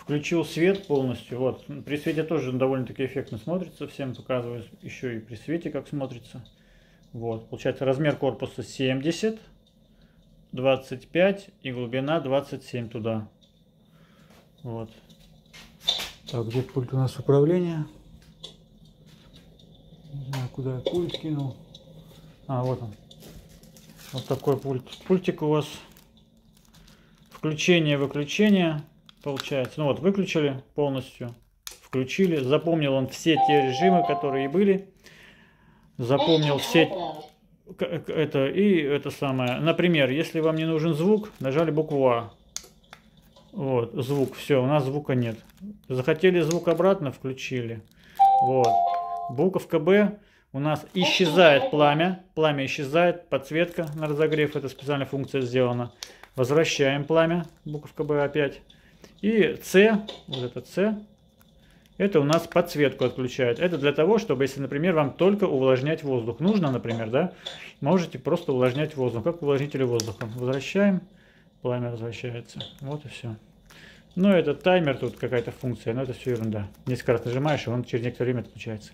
Включил свет полностью. Вот. При свете тоже довольно-таки эффектно смотрится. Всем показываю еще и при свете, как смотрится. Вот. Получается размер корпуса 70, 25 и глубина 27 туда. Вот. Так, где пульт у нас управления? Не знаю, куда я пульт кинул. А, вот он. Вот такой пульт. Пультик у вас. Включение-выключение. Получается, ну вот, выключили полностью, включили, запомнил он все те режимы, которые были, запомнил все это и это самое. Например, если вам не нужен звук, нажали букву А, вот, звук, все, у нас звука нет. Захотели звук обратно, включили, вот, буковка Б, у нас исчезает пламя исчезает, подсветка на разогрев, это специальная функция сделана. Возвращаем пламя, буковка Б опять. И С, вот это С, это у нас подсветку отключает. Это для того, чтобы, если, например, вам только увлажнять воздух нужно, например, да, можете просто увлажнять воздух, как увлажнитель воздуха. Возвращаем, пламя возвращается. Вот и все. Ну, это таймер, тут какая-то функция, но это все ерунда. Несколько раз нажимаешь, и он через некоторое время отключается.